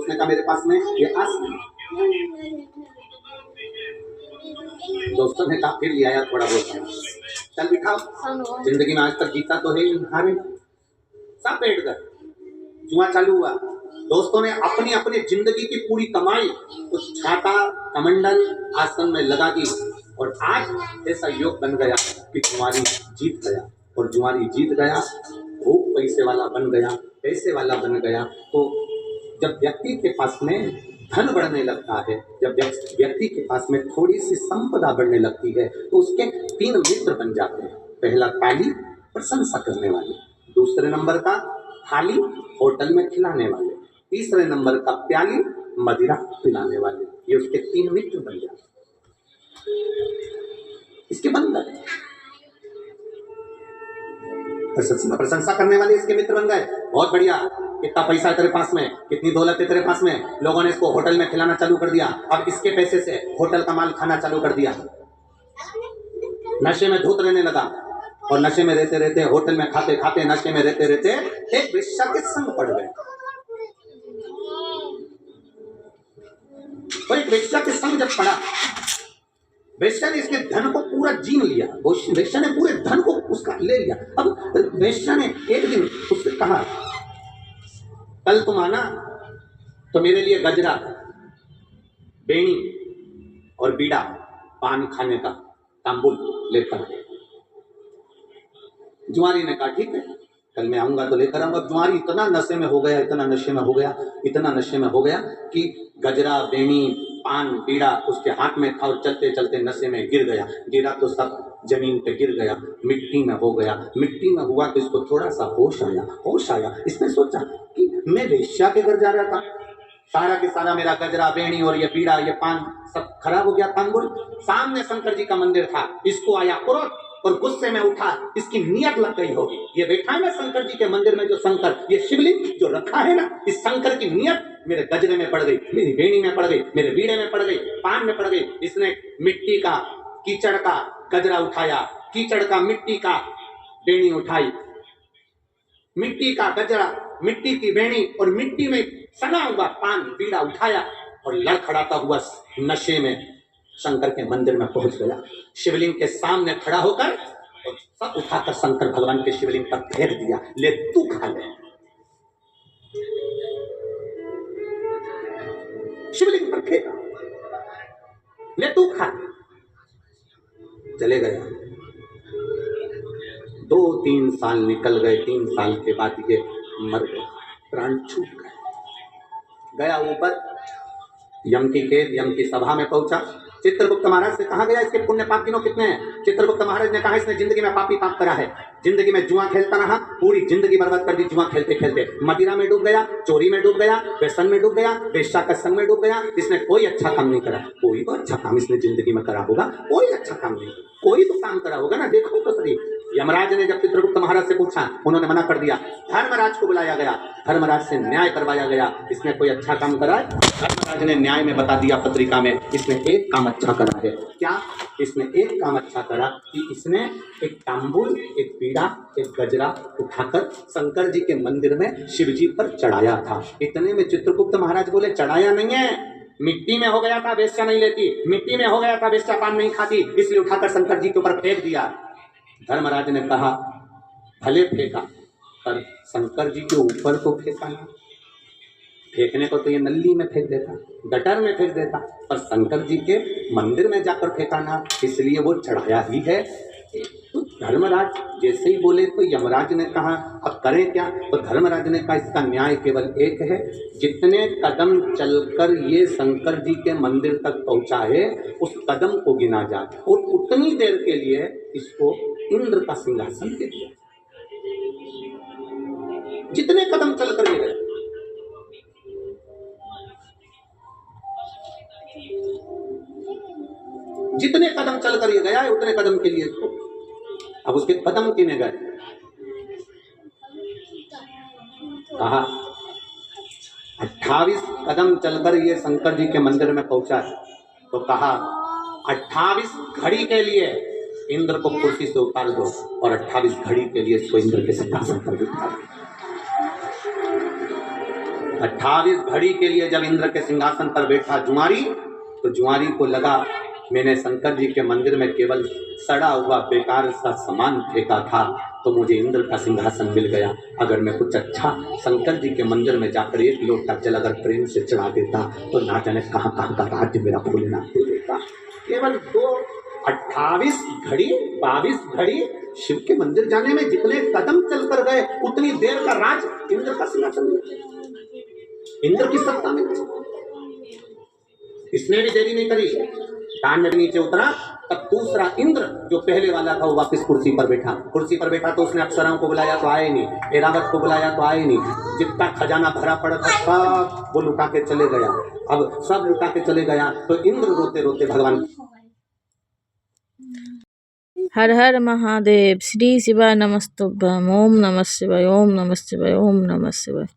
उसने कहा मेरे पास में ये आसन है। दोस्तों ने कहा फिर ले आया थोड़ा बहुत, चल बिठाओ, जिंदगी में आज तक जीता तो है, हारे सब बैठ गए, जुआ चालू हुआ। दोस्तों ने अपनी अपनी जिंदगी की पूरी कमाई उस छाता कमंडल आसन में लगा दी और आज ऐसा योग बन गया कि जुआरी जीत गया। और जुआरी जीत गया, खूब पैसे वाला बन गया, पैसे वाला बन गया। तो जब व्यक्ति के पास में धन बढ़ने लगता है, जब व्यक्ति के पास में थोड़ी सी संपदा बढ़ने लगती है, तो उसके 3 मित्र बन जाते हैं। पहला ताली, प्रशंसा करने वाले। दूसरे नंबर का थाली, होटल में खिलाने वाले। तीसरे नंबर का प्याली, मदिरा पिलाने वाले। ये उसके 3 मित्र बन जाते, इसके बन गए। प्रशंसा करने वाले इसके मित्र बन गए, बहुत बढ़िया, कितना पैसा है तेरे पास में, कितनी दौलत है तेरे पास में। लोगों ने इसको होटल में खिलाना चालू कर दिया, अब इसके पैसे से होटल का माल खाना चालू कर दिया। नशे में धूत रहने लगा और नशे में रहते रहते, होटल में खाते खाते, नशे में रहते रहते एक वेश्या के संग पड़ गए। और एक वेश्या के संग जब पड़ा, वेश्या ने इसके धन को पूरा जीन लिया, वेश्या ने पूरे धन को उसका ले लिया। अब वेश्या ने एक दिन उससे कहा, कल तुम आना तो मेरे लिए गजरा, बेनी और बीड़ा, पान खाने का तांबुल लेकर। जुआरी ने कहा ठीक है, कल मैं आऊंगा तो लेकर आऊंगा। जुआरी इतना नशे में हो गया, इतना नशे में हो गया, इतना नशे में हो गया कि गजरा, बेनी, पान, बीड़ा उसके हाथ में था और चलते चलते नशे में गिर गया। गिरा तो सब जमीन पे गिर गया, मिट्टी में हो गया। मिट्टी में हुआ तो इसको थोड़ा सा होश आया। होश आया, इसने सोचा कि मैं वेश्या के घर जा रहा था, सारा के सारा मेरा गजरा, बेनी और ये बीड़ा, ये पान सब खराब हो गया। तांबुल, सामने शंकर जी का मंदिर था, इसको आया क्रोध और गुस्से में उठा, इसकी नियत लग गई होगी। ये बैठा है ना शंकर जी के मंदिर में, जो शंकर, ये शिवलिंग जो रखा है ना, इस शंकर की नियत मेरे गजरे में पड़ गई, मेरी बेनी में पड़ गई, मेरे बीड़े में पड़ गई, पान में पड़ गई। इसने मिट्टी का, कीचड़ का गजरा उठाया, कीचड़ का, मिट्टी का बेनी उठाई, मिट्टी का गजरा, मिट्टी की बेनी और मिट्टी में सना हुआ पान, बीड़ा उठाया और लड़खड़ाता हुआ नशे में शंकर के मंदिर में पहुंच गया। शिवलिंग के सामने खड़ा होकर और सब उठाकर शंकर भगवान के शिवलिंग पर फेंक दिया। ले तू खा ले, शिवलिंग पर फेंका, ले तू खा। चले गया। 2-3 साल निकल गए। 3 साल के बाद ये मर गया, प्राण छूट गए। गया ऊपर, यम की कैद, यम की सभा में पहुंचा। चित्रगुप्त महाराज से कहा गया इसके पुण्य पाप दिनों कितने हैं। चित्रगुप्त महाराज ने कहा इसने जिंदगी में पापी पाप करा है, जिंदगी में जुआ खेलता रहा, पूरी जिंदगी बर्बाद कर दी जुआ खेलते खेलते। मदिरा में डूब गया, चोरी में डूब गया, व्यसन में डूब गया, वेश्या का संग में डूब गया। इसने कोई अच्छा काम नहीं करा। कोई तो अच्छा काम इसने जिंदगी में करा होगा, कोई अच्छा काम नहीं, कोई तो काम करा होगा ना, देखो तो सही। यमराज ने जब चित्रगुप्त महाराज से पूछा, उन्होंने मना कर दिया। धर्मराज को बुलाया गया, धर्मराज से न्याय करवाया गया, इसने कोई अच्छा काम करा है। धर्मराज ने न्याय में बता दिया पत्रिका में, इसने एक काम अच्छा करा है। क्या? इसने एक काम अच्छा करा कि इसने एक तांबुल, एक बीड़ा, एक गजरा उठाकर शंकर जी के मंदिर में शिव जी पर चढ़ाया था। इतने में चित्रगुप्त महाराज बोले, चढ़ाया नहीं है, मिट्टी में हो गया था, वेश्या नहीं लेती, मिट्टी में हो गया था, वेश्या पान नहीं खाती, इसलिए उठाकर शंकर जी के ऊपर फेंक दिया। धर्मराज ने कहा, भले फेंका, पर शंकर जी के ऊपर तो फेंका ना। फेंकने को तो ये नल्ली में फेंक देता, गटर में फेंक देता, पर शंकर जी के मंदिर में जाकर फेंका ना, इसलिए वो चढ़ाया ही है। तो धर्मराज जैसे ही बोले तो यमराज ने कहा, अब करें क्या? तो धर्मराज ने कहा, इसका न्याय केवल एक है, जितने कदम चलकर ये शंकर जी के मंदिर तक पहुंचा है, उस कदम को गिना जाए और उतनी देर के लिए इसको इंद्र का सिंहासन दे दिया। जितने कदम चलकर ये गए, जितने कदम चलकर ये गया है, उतने कदम के लिए इसको, अब उसके कदम गिने गए। कहा 28 कदम चलकर ये शंकर जी के मंदिर में पहुंचा है, तो कहा 28 घड़ी के लिए इंद्र को कुर्सी से उतार दो और 28 घड़ी के लिए इसको इंद्र के सिंहासन पर बिठा दो। 28 घड़ी के लिए जब इंद्र के सिंहासन पर बैठा जुआरी, तो जुआरी को लगा मैंने शंकर जी के मंदिर में केवल सड़ा हुआ बेकार सा सामान फेंका था, तो मुझे इंद्र का सिंहासन मिल गया। अगर मैं कुछ अच्छा शंकर जी के मंदिर में जाकर एक लोटा जल अगर प्रेम से चढ़ा देता, तो ना जाने कहाँ कहाँ का राज्य मेरा भोलेनाथ दे देता। केवल 28 घड़ी 22 घड़ी शिव के मंदिर जाने में जितने कदम चल कर गए, उतनी देर का राज इंद्र का सिंहासन, इंद्र की सत्ता में। इसने भी देरी नहीं करी, तांडव नीचे उतरा, तब दूसरा इंद्र जो पहले वाला था वो वापस कुर्सी पर बैठा। कुर्सी पर बैठा तो उसने अप्सराओं को बुलाया तो आए नहीं, ऐरावत को बुलाया तो आए नहीं। जितना खजाना भरा पड़ा था सब वो लुटा के चले गया। अब सब लुटा के चले गया तो इंद्र रोते रोते भगवान। हर हर महादेव। श्री शिवाय नमस्तुभ्यं। ओम नमः शिवाय, ओम नमः शिवाय, ओम नमः शिवाय।